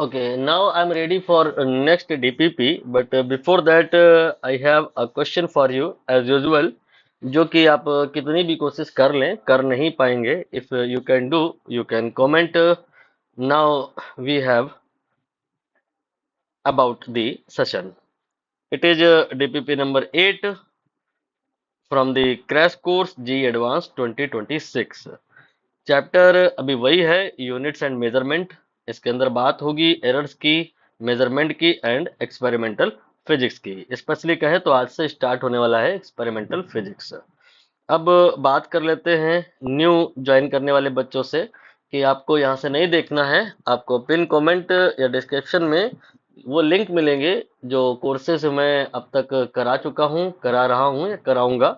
Okay, now I'm ready for next DPP, but before that I have a question for you as usual, जो कि आप कितनी भी कोशिश कर लें कर नहीं पाएंगे. If you can do, you can comment. Now we have about the session. It is DPP number 8 from the crash course G Advanced 2026. Chapter अभी वही है, यूनिट्स एंड मेजरमेंट. इसके अंदर बात होगी एरर्स की, मेजरमेंट की एंड एक्सपेरिमेंटल फिजिक्स की. स्पेशली कहें तो आज से स्टार्ट होने वाला है एक्सपेरिमेंटल फिजिक्स. अब बात कर लेते हैं न्यू ज्वाइन करने वाले बच्चों से कि आपको यहाँ से नहीं देखना है. आपको पिन कमेंट या डिस्क्रिप्शन में वो लिंक मिलेंगे जो कोर्सेज मैं अब तक करा चुका हूँ, करा रहा हूँ या कराऊंगा.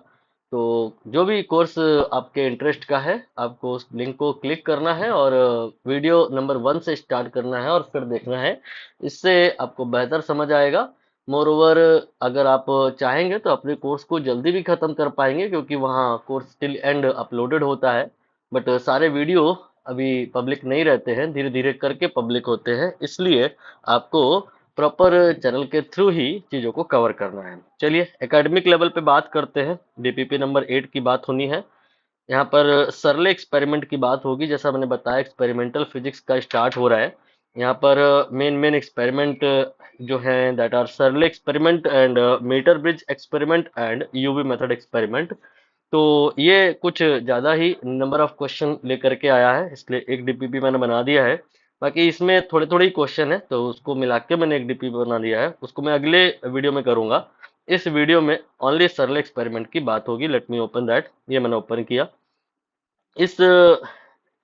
तो जो भी कोर्स आपके इंटरेस्ट का है, आपको उस लिंक को क्लिक करना है और वीडियो नंबर 1 से स्टार्ट करना है और फिर देखना है. इससे आपको बेहतर समझ आएगा. मोर ओवर, अगर आप चाहेंगे तो अपने कोर्स को जल्दी भी खत्म कर पाएंगे क्योंकि वहाँ कोर्स टिल एंड अपलोडेड होता है. बट सारे वीडियो अभी पब्लिक नहीं रहते हैं, धीरे धीरे करके पब्लिक होते हैं. इसलिए आपको प्रॉपर चैनल के थ्रू ही चीज़ों को कवर करना है. चलिए एकेडमिक लेवल पे बात करते हैं. डीपीपी नंबर 8 की बात होनी है. यहाँ पर सरले एक्सपेरिमेंट की बात होगी. जैसा मैंने बताया एक्सपेरिमेंटल फिजिक्स का स्टार्ट हो रहा है. यहाँ पर मेन मेन एक्सपेरिमेंट जो हैं that are Searle experiment and meter bridge experiment and UV method experiment. तो ये कुछ ज़्यादा ही नंबर ऑफ क्वेश्चन लेकर के आया है, इसलिए एक डीपीपी मैंने बना दिया है. बाकी इसमें थोड़े थोड़े ही क्वेश्चन है तो उसको मिला के मैंने एक डीपीपी बना दिया है, उसको मैं अगले वीडियो में करूंगा. इस वीडियो में ओनली सरले एक्सपेरिमेंट की बात होगी. Let me open that. ये मैंने ओपन किया. इस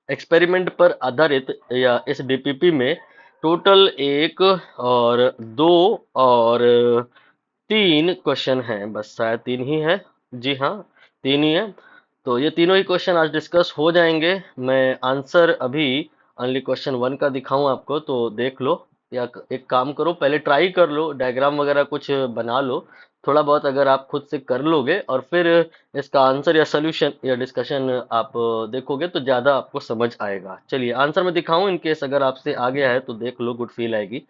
एक्सपेरिमेंट पर आधारित या इस डीपीपी में टोटल एक और दो और तीन क्वेश्चन हैं. बस शायद तीन ही है. जी हाँ, तीन ही है. तो ये तीनों ही क्वेश्चन आज डिस्कस हो जाएंगे. मैं आंसर अभी ओनली क्वेश्चन 1 का दिखाऊं आपको तो देख लो, या एक काम करो पहले ट्राई कर लो, डायग्राम वगैरह कुछ बना लो. थोड़ा बहुत अगर आप खुद से कर लोगे और फिर इसका आंसर या सोल्यूशन या डिस्कशन आप देखोगे तो ज्यादा आपको समझ आएगा. चलिए आंसर मैं दिखाऊं, इन केस अगर आपसे आ गया है तो देख लो, गुड फील आएगी.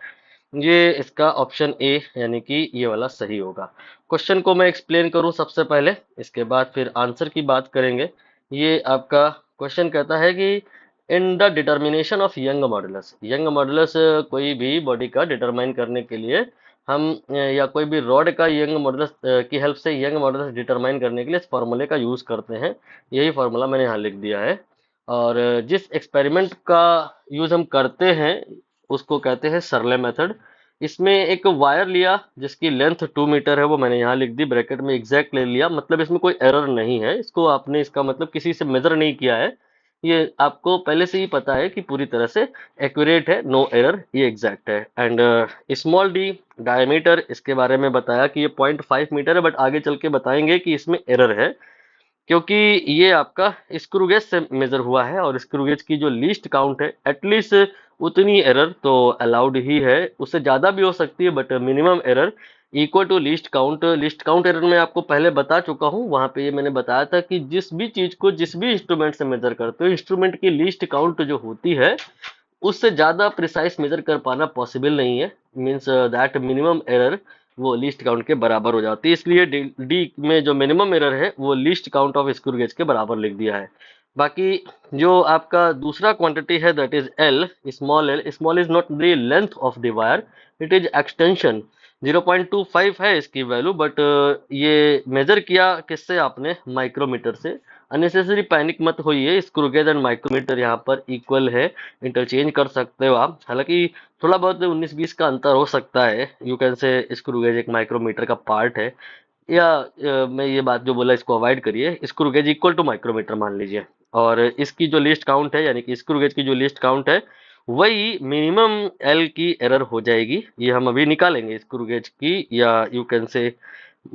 ये इसका ऑप्शन ए यानी कि ये वाला सही होगा. क्वेश्चन को मैं एक्सप्लेन करूं सबसे पहले, इसके बाद फिर आंसर की बात करेंगे. ये आपका क्वेश्चन कहता है कि in the determination of young modulus. Young modulus कोई भी बॉडी का डिटरमाइन करने के लिए हम या कोई भी रॉड का यंग मॉडुलस की हेल्प से यंग मॉडुलस डिटरमाइन करने के लिए इस फॉर्मूले का यूज करते हैं. यही फॉर्मूला मैंने यहाँ लिख दिया है. और जिस एक्सपेरिमेंट का यूज हम करते हैं उसको कहते हैं सरले मेथड. इसमें एक वायर लिया जिसकी लेंथ 2 मीटर है, वो मैंने यहाँ लिख दी ब्रैकेट में, एग्जैक्ट ले लिया. मतलब इसमें कोई एरर नहीं है, इसको आपने इसका मतलब किसी से मेजर नहीं किया है. ये आपको पहले से ही पता है कि पूरी तरह से एक्यूरेट है, नो एरर, ये एग्जैक्ट है. एंड स्मॉल डी डायमीटर, इसके बारे में बताया कि ये 0.5 मीटर है, बट आगे चल के बताएंगे कि इसमें एरर है क्योंकि ये आपका स्क्रू गेज से मेजर हुआ है और स्क्रू गेज की जो लीस्ट काउंट है एटलीस्ट उतनी एरर तो अलाउड ही है. उससे ज्यादा भी हो सकती है but minimum error equal to least count. Least count error मैं आपको पहले बता चुका हूँ. वहां पे ये मैंने बताया था कि जिस भी चीज को जिस भी इंस्ट्रूमेंट से मेजर करते हो, इंस्ट्रूमेंट की लीस्ट काउंट जो होती है उससे ज्यादा प्रिसाइज मेजर कर पाना पॉसिबल नहीं है. मीन्स दैट मिनिमम एरर वो लीस्ट काउंट के बराबर हो जाती है. इसलिए डी में जो मिनिमम एरर है वो least count of screw gauge के बराबर लिख दिया है. बाकी जो आपका दूसरा क्वांटिटी है that is L, small L. Small is not the length of the wire, it is extension. 0.25 है इसकी वैल्यू, बट ये मेजर किया किससे आपने, माइक्रोमीटर से. अननेसेसरी पैनिक मत होइए, स्क्रू गेज एंड माइक्रोमीटर यहाँ पर इक्वल है, इंटरचेंज कर सकते हो आप. हालांकि थोड़ा बहुत 19-20 का अंतर हो सकता है. यू कैन से स्क्रू गेज एक माइक्रोमीटर का पार्ट है, या मैं ये बात जो बोला इसको अवॉइड करिए. Screw gauge equal to micrometer मान लीजिए. और इसकी जो लिस्ट काउंट है यानी कि स्क्रू गेज की जो लिस्ट काउंट है वही मिनिमम एल की एरर हो जाएगी. ये हम अभी निकालेंगे स्क्रू गेज की या यू कैन से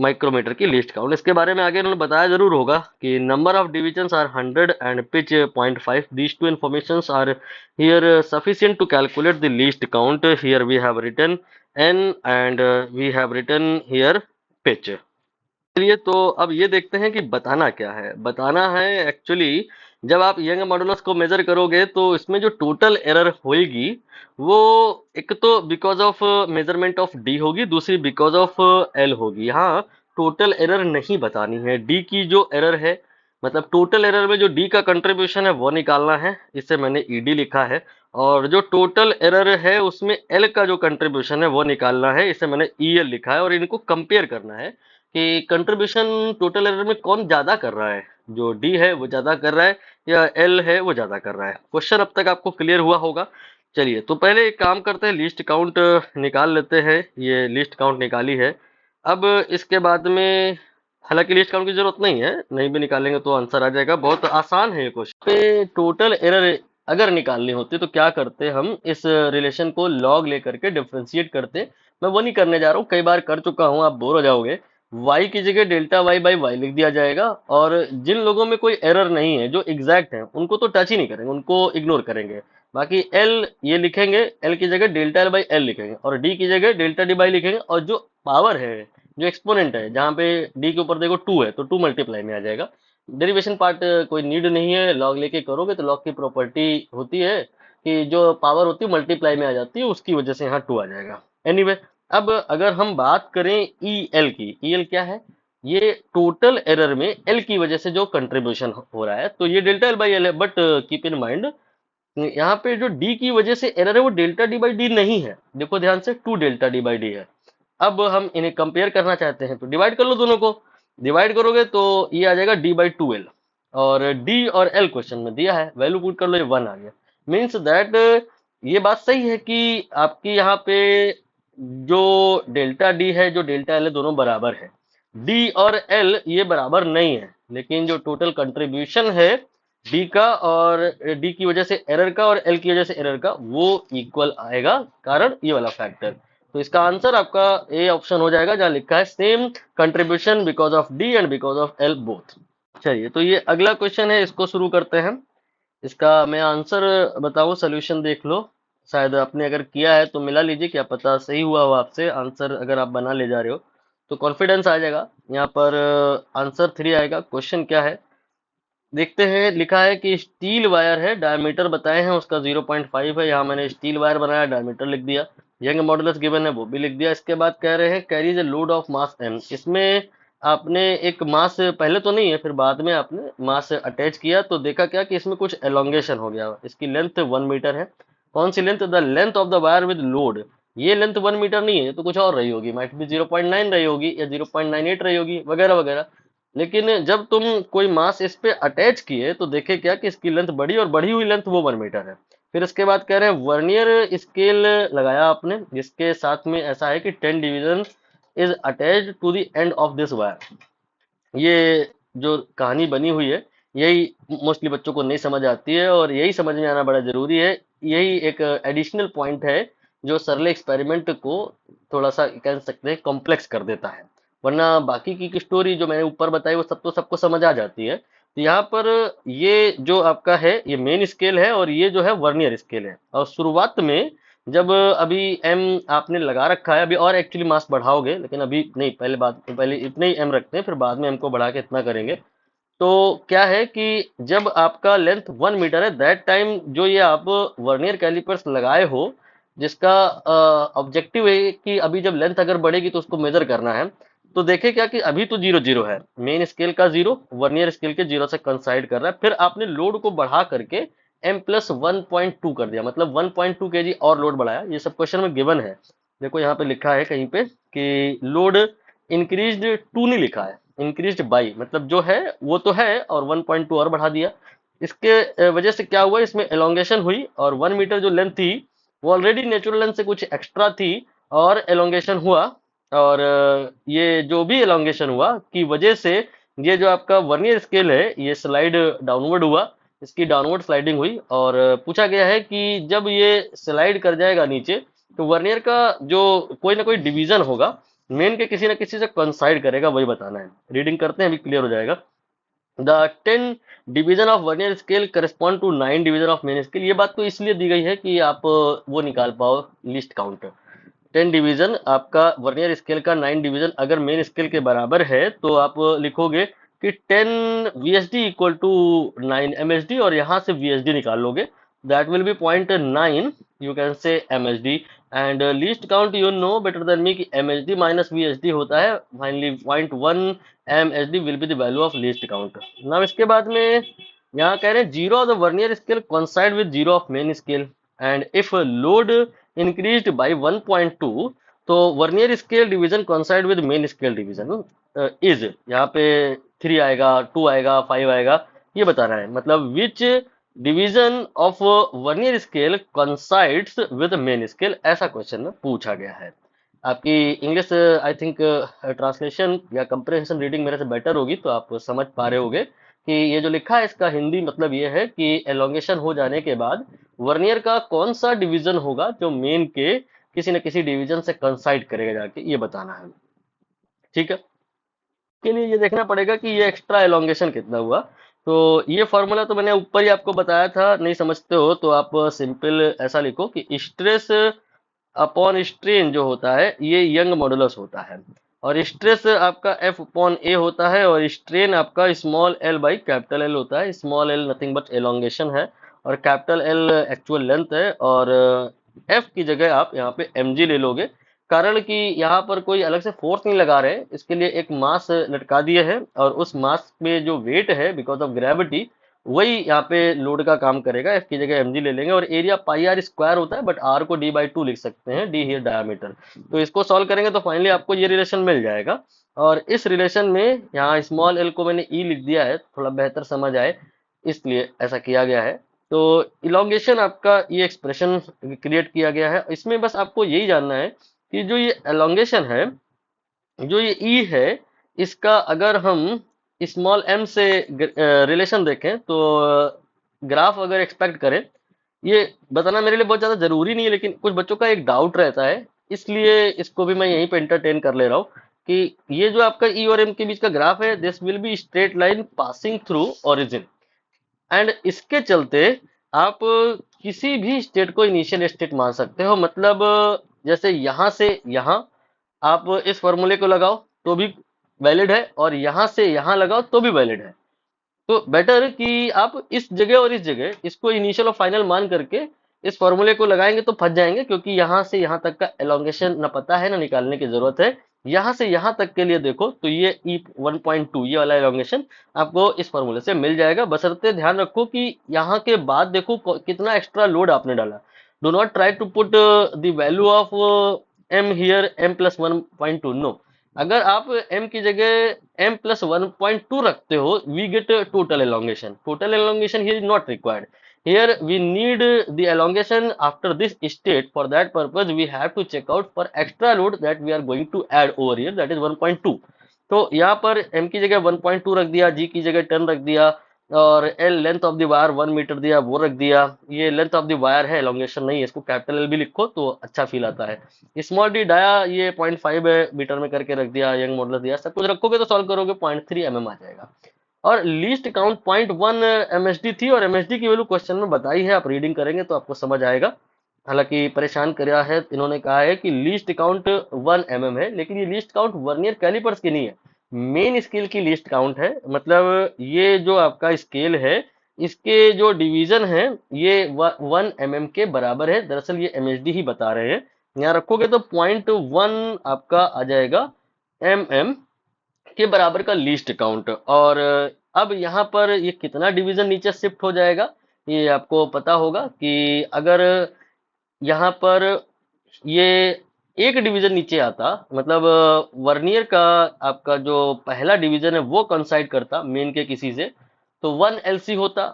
माइक्रोमीटर की लिस्ट काउंट. इसके बारे में आगे उन्होंने बताया जरूर होगा कि number of divisions are 100 and pitch 0.5. These two informations are here sufficient to calculate the least count. Here we have written N and we have written here pitch. चलिए तो अब ये देखते हैं कि बताना क्या है. बताना है एक्चुअली जब आप यंग मॉडुलस को मेजर करोगे तो इसमें जो टोटल एरर होगी वो एक तो because of measurement of D होगी, दूसरी बिकॉज ऑफ एल होगी। यहाँ टोटल एरर नहीं बतानी है, डी की जो एरर है मतलब टोटल एरर में जो डी का कंट्रीब्यूशन है वो निकालना है, इससे मैंने ईडी लिखा है। और जो टोटल एरर है उसमें एल का जो कंट्रीब्यूशन है वो निकालना है, इससे मैंने ईएल लिखा है। और इनको कंपेयर करना है कि कंट्रीब्यूशन टोटल एरर में कौन ज्यादा कर रहा है, जो डी है वो ज्यादा कर रहा है या एल है वो ज्यादा कर रहा है। क्वेश्चन अब तक आपको क्लियर हुआ होगा। चलिए तो पहले एक काम करते हैं, लिस्ट काउंट निकाल लेते हैं। ये लिस्ट काउंट निकाली है। अब इसके बाद में हालांकि लिस्ट काउंट की जरूरत नहीं है, नहीं भी निकालेंगे तो आंसर आ जाएगा। बहुत आसान है ये क्वेश्चन। पे टोटल एरर अगर निकालनी होती तो क्या करते, हम इस रिलेशन को लॉग लेकर के डिफरेंशिएट करते। मैं वो नहीं करने जा रहा हूँ, कई बार कर चुका हूँ, आप बोर हो जाओगे। y की जगह डेल्टा y बाई वाई लिख दिया जाएगा। और जिन लोगों में कोई एरर नहीं है, जो एग्जैक्ट है, उनको तो टच ही नहीं करेंगे, उनको इग्नोर करेंगे। बाकी l ये लिखेंगे, l की जगह डेल्टा l बाई एल लिखेंगे, और d की जगह डेल्टा d बाई लिखेंगे। और जो पावर है, जो एक्सपोनेंट है, जहाँ पे d के ऊपर देखो 2 है तो 2 मल्टीप्लाई में आ जाएगा। डेरिवेशन पार्ट कोई नीड नहीं है, लॉग लेके करोगे तो लॉग की प्रॉपर्टी होती है कि जो पावर होती है मल्टीप्लाई में आ जाती है, उसकी वजह से यहाँ 2 आ जाएगा। एनीवे अब अगर हम बात करें ई एल की, ई एल क्या है, ये टोटल एरर में एल की वजह से जो कंट्रीब्यूशन हो रहा है, तो ये डेल्टा एल बाई एल है। बट कीप इन माइंड यहाँ पे जो डी की वजह से एरर है वो डेल्टा डी बाई डी नहीं है, देखो ध्यान से, 2 डेल्टा डी बाई डी है। अब हम इन्हें कंपेयर करना चाहते हैं तो डिवाइड कर लो दोनों को। डिवाइड करोगे तो ये आ जाएगा डी बाई टू एल। और डी और एल क्वेश्चन में दिया है, वैल्यू पुट कर लो, ये 1 आ गया। मीन्स दैट ये बात सही है कि आपकी यहाँ पे जो डेल्टा डी है, जो डेल्टा एल है, दोनों बराबर है। डी और एल ये बराबर नहीं है, लेकिन जो टोटल कंट्रीब्यूशन है डी का और डी की वजह से एरर का और एल की वजह से एरर का, वो इक्वल आएगा, कारण ये वाला फैक्टर। तो इसका आंसर आपका ए ऑप्शन हो जाएगा, जहां लिखा है same contribution because of D and because of L both. चलिए तो ये अगला क्वेश्चन है, इसको शुरू करते हैं। इसका मैं आंसर बताऊं, सोल्यूशन देख लो। शायद आपने अगर किया है तो मिला लीजिए, क्या पता सही हुआ हो आपसे। आंसर अगर आप बना ले जा रहे हो तो कॉन्फिडेंस आ जाएगा। यहाँ पर आंसर 3 आएगा। क्वेश्चन क्या है देखते हैं। लिखा है कि स्टील वायर है, डायमीटर बताए हैं उसका 0.5 है। यहाँ मैंने स्टील वायर बनाया, डायमीटर लिख दिया। यंग मॉडुलस गिवन है, वो भी लिख दिया। इसके बाद कह रहे हैं carries a load of mass m। इसमें आपने एक मास पहले तो नहीं है, फिर बाद में आपने मास अटैच किया तो देखा क्या कि इसमें कुछ एलोंगेशन हो गया। इसकी लेंथ 1 मीटर है। कौन सी length? The length of the wire with load. ये लेंथ 1 मीटर नहीं है, ये तो कुछ और रही होगी, माइट भी 0.9 रही होगी या 0.98 रही होगी, वगैरह वगैरह। लेकिन जब तुम कोई मास इस पे अटैच किए तो देखे क्या कि इसकी लेंथ बढ़ी, और बढ़ी हुई लेंथ वो 1 मीटर है। फिर इसके बाद कह रहे हैं वर्नियर स्केल लगाया आपने, जिसके साथ में ऐसा है कि 10 division is attached to the end of this wire. ये जो कहानी बनी हुई है, यही मोस्टली बच्चों को नहीं समझ आती है, और यही समझ में आना बड़ा जरूरी है। यही एक एडिशनल पॉइंट है जो सरल एक्सपेरिमेंट को थोड़ा सा कह सकते हैं कॉम्प्लेक्स कर देता है। वरना बाकी की स्टोरी जो मैंने ऊपर बताई वो सब तो सबको समझ आ जाती है। तो यहाँ पर ये जो आपका है ये मेन स्केल है, और ये जो है वर्नियर स्केल है। और शुरुआत में जब अभी एम आपने लगा रखा है, अभी और एक्चुअली मास बढ़ाओगे, लेकिन अभी नहीं, पहले इतने ही एम रखते हैं, फिर बाद में एम को बढ़ा के इतना करेंगे। तो क्या है कि जब आपका लेंथ 1 मीटर है, दैट टाइम जो ये आप वर्नियर कैलिपर्स लगाए हो, जिसका ऑब्जेक्टिव है कि अभी जब लेंथ अगर बढ़ेगी तो उसको मेजर करना है। तो देखे क्या कि अभी तो 0 0 है, मेन स्केल का 0 वर्नियर स्केल के 0 से कंसाइड कर रहा है। फिर आपने लोड को बढ़ा करके m प्लस 1.2 कर दिया, मतलब 1.2 kg और लोड बढ़ाया। ये सब क्वेश्चन में गिवन है। देखो यहाँ पे लिखा है कहीं पे कि लोड इंक्रीज्ड टू नहीं लिखा है, इंक्रीज्ड बाई, मतलब जो है वो तो है, और 1.2 और बढ़ा दिया। इसके वजह से क्या हुआ, इसमें एलोंगेशन हुई, और 1 मीटर जो लेंथ थी वो ऑलरेडी नेचुरल लेंथ से कुछ एक्स्ट्रा थी, और एलोंगेशन हुआ। और ये जो भी एलोंगेशन हुआ की वजह से ये जो आपका वर्नियर स्केल है ये स्लाइड डाउनवर्ड हुआ, इसकी डाउनवर्ड स्लाइडिंग हुई। और पूछा गया है कि जब ये स्लाइड कर जाएगा नीचे तो वर्नियर का जो कोई ना कोई डिवीजन होगा, मेन के किसी ना किसी से कंसाइड करेगा, वही बताना है। रीडिंग करते हैं, अभी क्लियर हो जाएगा। The 10 division of vernier scale correspond to 9 division of main scale. ये बात तो इसलिए दी गई है कि आप वो निकाल पाओ लिस्ट काउंट। 10 डिवीजन आपका वर्नियर स्केल का 9 डिवीजन अगर मेन स्केल के बराबर है तो आप लिखोगे कि 10 VSD इक्वल टू 9 MSD, और यहाँ से VSD निकाल लोगे, that will be 0.9, you can से MSD। And least count you know better than me कि MSD माइनस VSD होता है finally 0.1 MSD will be the value of least count. Now इसके बाद में यहाँ कह रहे हैं zero of the vernier scale coincide with zero of main scale, and if load increased by 1.2 तो vernier scale division coincide with main scale division is, यहाँ पे 3 आएगा, 2 आएगा, 5 आएगा, ये बता रहा है। मतलब which division of vernier scale coincides with main scale, ऐसा क्वेश्चन में पूछा गया है। आपकी इंग्लिश आई थिंक ट्रांसलेशन या कंप्रिहेंशन रीडिंग मेरे से बेटर होगी, तो आप समझ पा रहे होगे कि ये जो लिखा है इसका हिंदी मतलब ये है कि एलोंगेशन हो जाने के बाद वर्नियर का कौन सा डिवीजन होगा जो मेन के किसी न किसी डिवीजन से कंसाइड करेगा जाके, ये बताना है। ठीक है, के लिए ये देखना पड़ेगा कि ये एक्स्ट्रा एलोंगेशन कितना हुआ। तो ये फॉर्मूला तो मैंने ऊपर ही आपको बताया था, नहीं समझते हो तो आप सिंपल ऐसा लिखो कि स्ट्रेस अपॉन स्ट्रेन जो होता है ये यंग मॉडुलस होता है, और स्ट्रेस आपका F अपॉन A होता है, और स्ट्रेन आपका small l by capital L होता है। Small l nothing but elongation है, और कैपिटल L एक्चुअल लेंथ है, और F की जगह आप यहाँ पे mg ले लोगे, कारण कि यहाँ पर कोई अलग से फोर्स नहीं लगा रहे हैं, इसके लिए एक मास लटका दिए हैं, और उस मास में जो वेट है बिकॉज ऑफ ग्रेविटी वही यहाँ पे लोड का काम करेगा। एफ की जगह mg ले लेंगे, और एरिया पाई आर स्क्वायर होता है, बट आर को d/2 लिख सकते हैं, डी हियर डायमीटर। तो इसको सॉल्व करेंगे तो फाइनली आपको ये रिलेशन मिल जाएगा, और इस रिलेशन में यहाँ स्मॉल एल को मैंने ई लिख दिया है थोड़ा बेहतर समझ आए, इसलिए ऐसा किया गया है। तो इलोंगेशन आपका ये एक्सप्रेशन क्रिएट किया गया है। इसमें बस आपको यही जानना है कि जो ये एलोंगेशन है, जो ये ई है, इसका अगर हम स्मॉल एम से रिलेशन देखें तो ग्राफ अगर एक्सपेक्ट करें, ये बताना मेरे लिए बहुत ज्यादा जरूरी नहीं है, लेकिन कुछ बच्चों का एक डाउट रहता है, इसलिए इसको भी मैं यहीं पे एंटरटेन कर ले रहा हूँ कि ये जो आपका ई और एम के बीच का ग्राफ है, this will be straight line passing through origin, and इसके चलते आप किसी भी स्टेट को इनिशियल स्टेट मान सकते हो। मतलब जैसे यहां से यहां आप इस फॉर्मूले को लगाओ तो भी वैलिड है, और यहां से यहां लगाओ तो भी वैलिड है। तो बेटर कि आप इस जगह और इस जगह इसको इनिशियल और फाइनल मान करके इस फॉर्मूले को लगाएंगे तो फंस जाएंगे, क्योंकि यहां से यहां तक का एलोंगेशन ना पता है ना निकालने की जरूरत है। यहां से यहां तक के लिए देखो तो ये ई 1.2 ये वाला एलोंगेशन आपको इस फॉर्मूले से मिल जाएगा, बशर्ते ध्यान रखो कि यहाँ के बाद देखो कितना एक्स्ट्रा लोड आपने डाला। Do not try to put the value of M here M plus 1.2, no. अगर आप m की जगह m+1.2 रखते हो, we get total elongation. Total elongation here is not required. Here we need the elongation after this state. For that purpose, we have to check out for extra load that we are going to add over here, that is 1.2. तो यहाँ पर m की जगह 1.2 रख दिया, g की जगह 10 रख दिया, और l length of the wire 1 meter दिया, वो रख दिया। ये लेंथ ऑफ द वायर है, एलोंगेशन नहीं है, इसको कैपिटल एल भी लिखो तो अच्छा फील आता है। स्मॉल डी डाया ये 0.5 मीटर में करके रख दिया, यंग मॉडुलस दिया, सब कुछ रखोगे तो सॉल्व करोगे 0.3 mm आ जाएगा। और लीस्ट काउंट 0.1 MSD थी, और MSD की वैल्यू क्वेश्चन में बताई है, आप रीडिंग करेंगे तो आपको समझ आएगा। हालांकि परेशान कराया है, इन्होंने कहा है कि लीस्ट काउंट 1 mm है, लेकिन ये लीस्ट काउंट वर्नियर कैलिपर्स की नहीं है, मेन स्केल की लीस्ट काउंट है। मतलब ये जो आपका स्केल है इसके जो डिवीजन है ये 1 mm के बराबर है, दरअसल ये MSD ही बता रहे हैं। यहाँ रखोगे तो 0.1 आपका आ जाएगा mm के बराबर का लीस्ट काउंट। और अब यहाँ पर ये कितना डिवीजन नीचे शिफ्ट हो जाएगा ये आपको पता होगा कि अगर यहाँ पर ये एक डिवीजन नीचे आता, मतलब वर्नियर का आपका जो पहला डिवीजन है वो कंसाइड करता मेन के किसी से, तो 1 LC होता,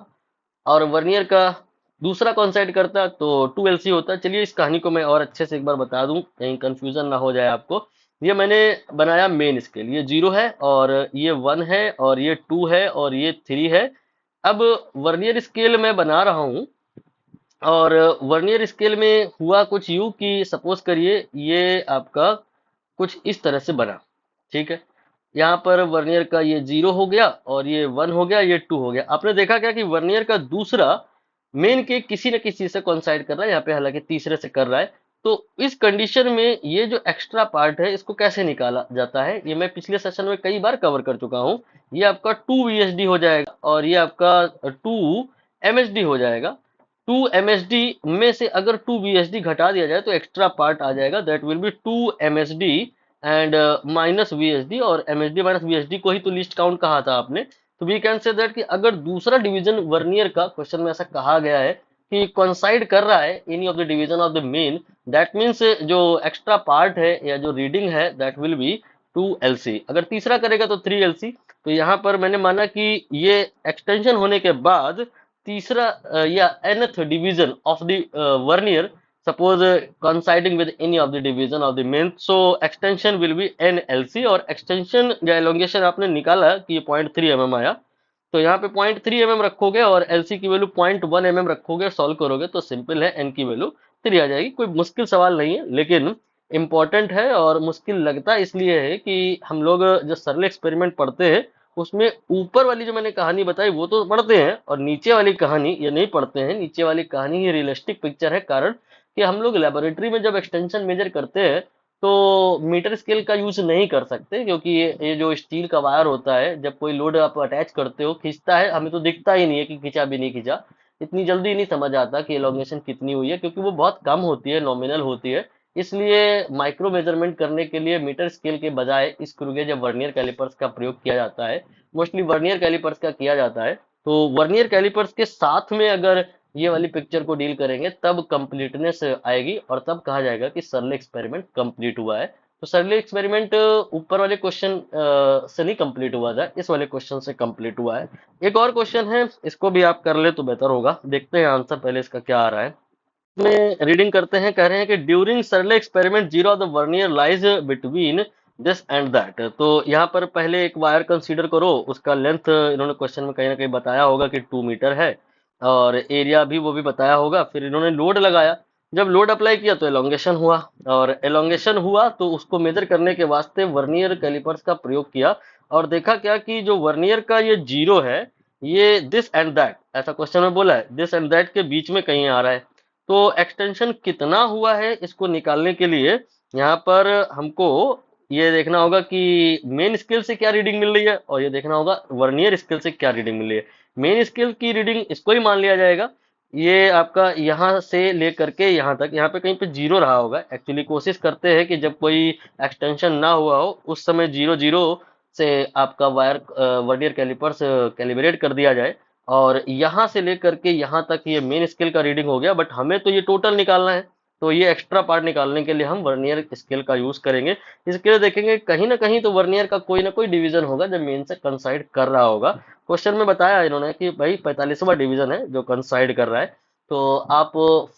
और वर्नियर का दूसरा कंसाइड करता तो 2 LC होता। चलिए इस कहानी को मैं और अच्छे से एक बार बता दूं, कहीं कंफ्यूजन ना हो जाए आपको। ये मैंने बनाया मेन स्केल, ये 0 है, और ये 1 है, और ये 2 है, और ये 3 है। अब वर्नियर स्केल मैं बना रहा हूं, और वर्नियर स्केल में हुआ कुछ यूं कि सपोज करिए ये आपका कुछ इस तरह से बना, ठीक है। यहाँ पर वर्नियर का ये 0 हो गया, और ये 1 हो गया, ये 2 हो गया। आपने देखा क्या कि वर्नियर का दूसरा मेन के किसी न किसी से कोइंसाइड कर रहा है, यहाँ पे हालांकि तीसरे से कर रहा है, तो इस कंडीशन में ये जो एक्स्ट्रा पार्ट है इसको कैसे निकाला जाता है, ये मैं पिछले सेशन में कई बार कवर कर चुका हूँ। ये आपका 2 VSD हो जाएगा और ये आपका 2 MSD हो जाएगा। 2 MSD में से अगर 2 VSD घटा दिया जाए तो एक्स्ट्रा पार्ट आ जाएगा, that will be 2 MSD and -VSD, और MSD माइनस VSD को ही तो लिस्ट काउंट कहा था आपने। तो वी कैन से दैट कि अगर दूसरा डिवीजन वर्नियर का क्वेश्चन में ऐसा कहा गया है कि कोइंसाइड कर रहा है any of the division of the main, that means जो एक्स्ट्रा पार्ट है या जो रीडिंग है दैट विल बी 2 LC। अगर तीसरा करेगा तो 3 LC। तो यहाँ पर मैंने माना कि ये एक्सटेंशन होने के बाद तीसरा या nth division of the vernier, suppose coinciding with any of the division of the main, so extension will be NLC। और एक्सटेंशन या एलोंगेशन आपने निकाला कि ये 0.3 mm आया, तो यहाँ पे 0.3 mm रखोगे और LC की वैल्यू 0.1 mm रखोगे, सॉल्व करोगे तो सिंपल है, N की वैल्यू 3 आ जाएगी। कोई मुश्किल सवाल नहीं है, लेकिन इम्पोर्टेंट है और मुश्किल लगता इसलिए है कि हम लोग जो सरल एक्सपेरिमेंट पढ़ते हैं उसमें ऊपर वाली जो मैंने कहानी बताई वो तो पढ़ते हैं, और नीचे वाली कहानी ये नहीं पढ़ते हैं। नीचे वाली कहानी ही रियलिस्टिक पिक्चर है, कारण कि हम लोग लेबोरेटरी में जब एक्सटेंशन मेजर करते हैं तो मीटर स्केल का यूज नहीं कर सकते, क्योंकि ये जो स्टील का वायर होता है, जब कोई लोड आप अटैच करते हो खींचता है, हमें तो दिखता ही नहीं है कि खींचा भी नहीं खींचा। इतनी जल्दी नहीं समझ आता कि एलोंगेशन कितनी हुई है, क्योंकि वो बहुत कम होती है, नॉमिनल होती है। इसलिए माइक्रो मेजरमेंट करने के लिए मीटर स्केल के बजाय स्क्रू गेज या वर्नियर कैलिपर्स का प्रयोग किया जाता है। मोस्टली वर्नियर कैलिपर्स का किया जाता है। तो वर्नियर कैलिपर्स के साथ में अगर ये वाली पिक्चर को डील करेंगे तब कंप्लीटनेस आएगी, और तब कहा जाएगा कि सरल एक्सपेरिमेंट कंप्लीट हुआ है। तो सरल एक्सपेरिमेंट ऊपर वाले क्वेश्चन से नहीं कंप्लीट हुआ था, इस वाले क्वेश्चन से कंप्लीट हुआ है। एक और क्वेश्चन है, इसको भी आप कर ले तो बेहतर होगा। देखते हैं आंसर पहले इसका क्या आ रहा है। में रीडिंग करते हैं, कह रहे हैं कि ड्यूरिंग सरले experiment zero of the vernier lies between this and that. तो यहाँ पर पहले एक वायर कंसीडर करो, उसका लेंथ इन्होंने क्वेश्चन में कहीं ना कहीं बताया होगा कि 2 मीटर है, और एरिया भी वो भी बताया होगा। फिर इन्होंने लोड लगाया, जब लोड अप्लाई किया तो एलोंगेशन हुआ, और एलोंगेशन हुआ तो उसको मेजर करने के वास्ते वर्नियर कैलिपर्स का प्रयोग किया, और देखा क्या कि जो वर्नियर का ये जीरो है, ये दिस एंड दैट, ऐसा क्वेश्चन में बोला है, दिस एंड दैट के बीच में कहीं आ रहा है। तो एक्सटेंशन कितना हुआ है इसको निकालने के लिए यहाँ पर हमको ये देखना होगा कि मेन स्केल से क्या रीडिंग मिल रही है, और ये देखना होगा वर्नियर स्केल से क्या रीडिंग मिल रही है। मेन स्केल की रीडिंग इसको ही मान लिया जाएगा, ये आपका यहाँ से लेकर के यहाँ तक, यहाँ पे कहीं पे जीरो रहा होगा। एक्चुअली कोशिश करते हैं कि जब कोई एक्सटेंशन ना हुआ हो उस समय 0 0 से आपका वायर वर्नियर कैलिपर्स कैलिब्रेट कर दिया जाए, और यहाँ से लेकर के यहाँ तक ये मेन स्केल का रीडिंग हो गया। बट हमें तो ये टोटल निकालना है, तो ये एक्स्ट्रा पार्ट निकालने के लिए हम वर्नियर स्केल का यूज करेंगे। इसके लिए देखेंगे कहीं ना कहीं तो वर्नियर का कोई ना कोई डिवीजन होगा जो मेन से कंसाइड कर रहा होगा। क्वेश्चन में बताया इन्होंने कि भाई 45वां डिवीजन है जो कंसाइड कर रहा है। तो आप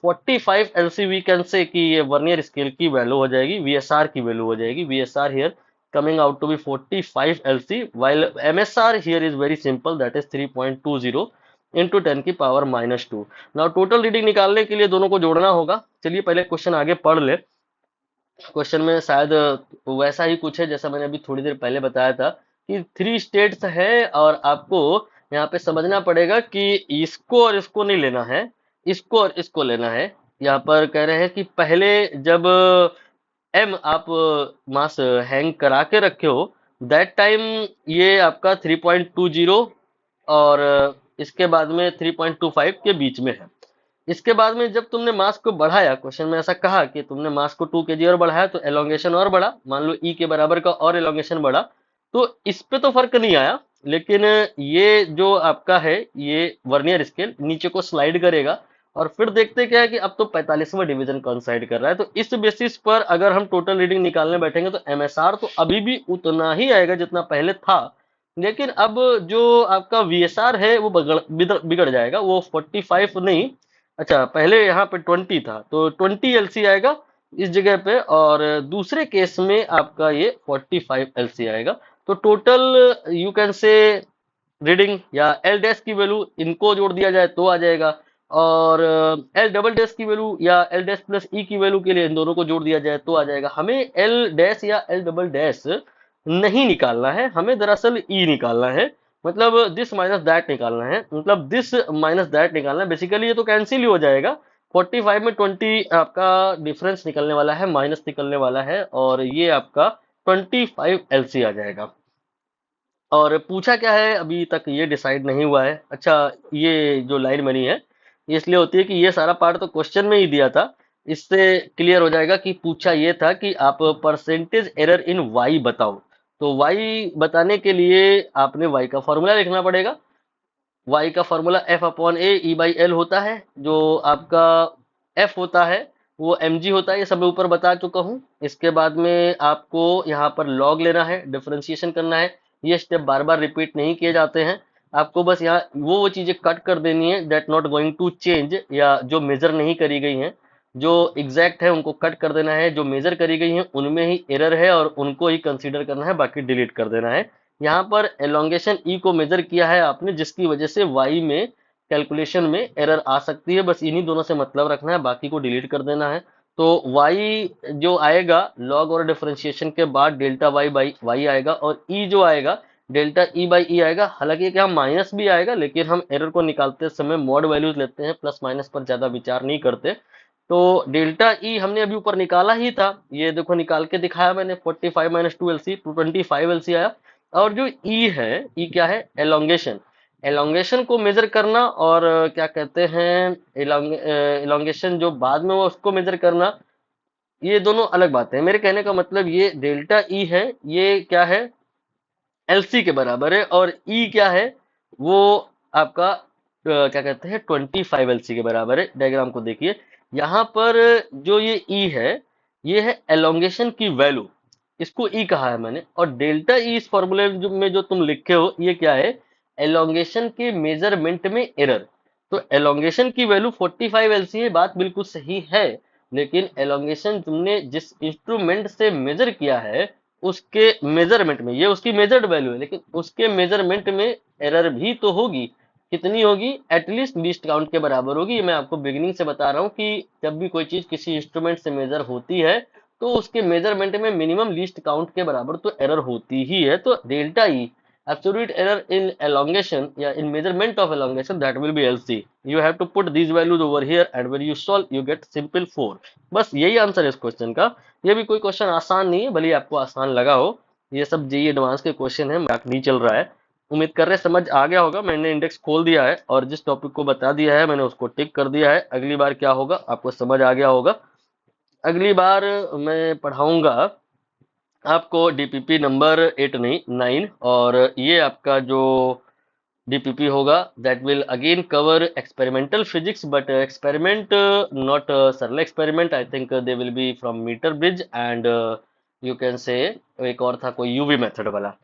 45 LC कैन से कि ये वर्नियर स्केल की वैल्यू हो जाएगी, VSR की वैल्यू हो जाएगी। VSR here coming out to be 45 LC, while MSR here is very simple, that is 3.20 into 10 की पावर -2। नाउ टोटल रीडिंग निकालने के लिए दोनों को जोड़ना होगा। चलिए पहले क्वेश्चन आगे पढ़ ले। क्वेश्चन में शायद वैसा ही कुछ है जैसा मैंने अभी थोड़ी देर पहले बताया था कि 3 स्टेट्स है, और आपको यहाँ पे समझना पड़ेगा कि इसको और इसको नहीं लेना है, इसको और इसको लेना है। यहाँ पर कह रहे हैं कि पहले जब एम आप मास हैंग करा के रखे हो, दैट टाइम ये आपका 3.20 और इसके बाद में 3.25 के बीच में है। इसके बाद में जब तुमने मास को बढ़ाया, क्वेश्चन में ऐसा कहा कि तुमने मास को 2 kg और बढ़ाया तो एलोंगेशन और बढ़ा, मान लो ई के बराबर का और एलोंगेशन बढ़ा। तो इस पे तो फर्क नहीं आया, लेकिन ये जो आपका है ये वर्नियर स्केल नीचे को स्लाइड करेगा, और फिर देखते क्या है कि अब तो 45वां डिवीजन कॉन्साइड कर रहा है। तो इस बेसिस पर अगर हम टोटल रीडिंग निकालने बैठेंगे तो एमएसआर तो अभी भी उतना ही आएगा जितना पहले था, लेकिन अब जो आपका वीएसआर है वो बिगड़ जाएगा। वो 45 नहीं, अच्छा पहले यहाँ पे 20 था तो 20 LC आएगा इस जगह पे, और दूसरे केस में आपका ये 45 LC आएगा। तो टोटल यू कैन से रीडिंग या एल डैश की वैल्यू इनको जोड़ दिया जाए तो आ जाएगा, और एल डबल डैश की वैल्यू या एल डैश प्लस ई की वैल्यू के लिए इन दोनों को जोड़ दिया जाए तो आ जाएगा। हमें एल डैश या एल डबल डैश नहीं निकालना है, हमें दरअसल ई निकालना है, मतलब दिस माइनस दैट निकालना है, मतलब दिस माइनस दैट निकालना है। बेसिकली ये तो कैंसिल ही हो जाएगा, 45 में 20 आपका डिफरेंस निकलने वाला है, माइनस निकलने वाला है, और ये आपका 25 एलसी आ जाएगा। और पूछा क्या है अभी तक ये डिसाइड नहीं हुआ है। अच्छा, ये जो लाइन बनी है ये इसलिए होती है कि ये सारा पार्ट तो क्वेश्चन में ही दिया था। इससे क्लियर हो जाएगा कि पूछा ये था कि आप परसेंटेज एरर इन वाई बताओ। तो वाई बताने के लिए आपने वाई का फॉर्मूला लिखना पड़ेगा। वाई का formula F upon A E by L होता है। जो आपका एफ होता है वो एम जी होता है, ये सब मैं ऊपर बता चुका हूँ। इसके बाद में आपको यहाँ पर लॉग लेना है, डिफरेंशिएशन करना है। ये स्टेप बार बार रिपीट नहीं किए जाते हैं। आपको बस यहाँ वो चीजें कट कर देनी है that not going to change, या जो मेजर नहीं करी गई हैं। जो एग्जैक्ट है उनको कट कर देना है, जो मेजर करी गई हैं उनमें ही एरर है और उनको ही कंसीडर करना है, बाकी डिलीट कर देना है। यहाँ पर एलोंगेशन ई को मेजर किया है आपने, जिसकी वजह से वाई में कैलकुलेशन में एरर आ सकती है। बस इन्हीं दोनों से मतलब रखना है, बाकी को डिलीट कर देना है। तो वाई जो आएगा लॉग और डिफरेंशिएशन के बाद डेल्टा वाई बाई वाई आएगा, और ई जो आएगा डेल्टा ई बाई ई आएगा। हालांकि क्या माइनस भी आएगा, लेकिन हम एरर को निकालते समय मॉड वैल्यूज लेते हैं, प्लस माइनस पर ज्यादा विचार नहीं करते। तो डेल्टा ई हमने अभी ऊपर निकाला ही था, ये देखो निकाल के दिखाया मैंने। 45 minus 2 L C 225 L C आया। और जो ई है, ई क्या है? एलोंगेशन। एलोंगेशन को मेजर करना, और क्या कहते हैं एलोंगेशन जो बाद में वो उसको मेजर करना, ये दोनों अलग बातें हैं। मेरे कहने का मतलब ये डेल्टा ई है, ये क्या है? एलसी के बराबर है। और ई क्या है? वो आपका क्या कहते हैं 25 एलसी के बराबर है। डायग्राम को देखिए, यहाँ पर जो ये ई है ये है एलोंगेशन की वैल्यू, इसको ई कहा है मैंने। और डेल्टा ई इस फॉर्मूले में जो तुम लिखे हो ये क्या है? एलोंगेशन के मेजरमेंट में एरर। तो एलोंगेशन की वैल्यू 45 एलसी है, बात बिल्कुल सही है। लेकिन एलोंगेशन तुमने जिस इंस्ट्रूमेंट से मेजर किया है उसके मेजरमेंट में, ये उसकी मेजर्ड वैल्यू है, लेकिन उसके मेजरमेंट में एरर भी तो होगी। कितनी होगी? एटलीस्ट लीस्ट काउंट के बराबर होगी। ये मैं आपको बिगिनिंग से बता रहा हूँ कि जब भी कोई चीज किसी इंस्ट्रूमेंट से मेजर होती है तो उसके मेजरमेंट में मिनिमम लीस्ट काउंट के बराबर तो एरर होती ही है। तो delta E absolute error in elongation, yeah, in measurement of elongation, that will be LC. You have to put these values over here, and when you solve you get simple 4। बस यही answer है इस question का। ये भी कोई question आसान नहीं है, भले ही आपको आसान लगा हो। ये सब जेई एडवांस के क्वेश्चन है, मजाक नहीं चल रहा है। उम्मीद कर रहे समझ आ गया होगा। मैंने इंडेक्स खोल दिया है और जिस टॉपिक को बता दिया है मैंने उसको टिक कर दिया है। अगली बार क्या होगा आपको समझ आ गया होगा। अगली बार मैं पढ़ाऊंगा आपको डीपीपी नंबर 8 नहीं 9। और ये आपका जो डीपीपी होगा that will again cover experimental physics, but experiment not सरल experiment. I think they will be from metre bridge and you can say एक और था कोई यूवी मेथड वाला।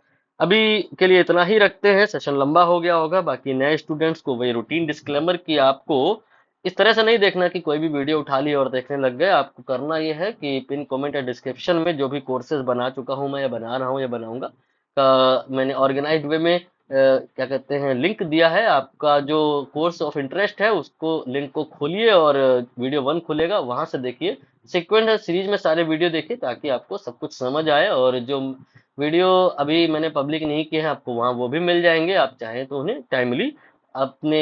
अभी के लिए इतना ही रखते हैं, सेशन लंबा हो गया होगा। बाकी नए स्टूडेंट्स को वही रूटीन डिस्क्लेमर कि आपको इस तरह से नहीं देखना कि कोई भी वीडियो उठा ली और देखने लग गए। आपको करना यह है कि पिन कमेंट या डिस्क्रिप्शन में जो भी कोर्सेज बना चुका हूं मैं, या बना रहा हूं या बनाऊंगा, मैंने ऑर्गेनाइज्ड वे में क्या कहते हैं लिंक दिया है। आपका जो कोर्स ऑफ इंटरेस्ट है उसको लिंक को खोलिए और वीडियो 1 खुलेगा, वहां से देखिए। सिक्वेंस सीरीज में सारे वीडियो देखिए ताकि आपको सब कुछ समझ आए। और जो वीडियो अभी मैंने पब्लिक नहीं किए हैं आपको वहां वो भी मिल जाएंगे, आप चाहें तो उन्हें टाइमली अपने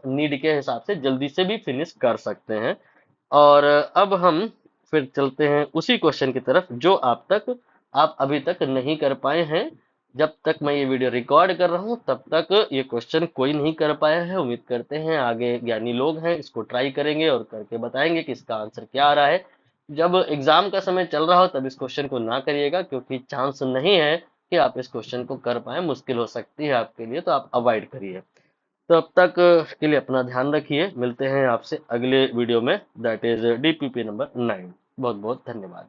नीड के हिसाब से जल्दी से भी फिनिश कर सकते हैं। और अब हम फिर चलते हैं उसी क्वेश्चन की तरफ जो आप अभी तक नहीं कर पाए हैं। जब तक मैं ये वीडियो रिकॉर्ड कर रहा हूँ तब तक ये क्वेश्चन कोई नहीं कर पाया है। उम्मीद करते हैं आगे ज्ञानी लोग हैं इसको ट्राई करेंगे और करके बताएंगे कि इसका आंसर क्या आ रहा है। जब एग्जाम का समय चल रहा हो तब इस क्वेश्चन को ना करिएगा, क्योंकि चांस नहीं है कि आप इस क्वेश्चन को कर पाए, मुश्किल हो सकती है आपके लिए, तो आप अवॉइड करिए। तो अब तक के लिए अपना ध्यान रखिए। मिलते हैं आपसे अगले वीडियो में, दैट इज डीपीपी नंबर 9। बहुत बहुत धन्यवाद।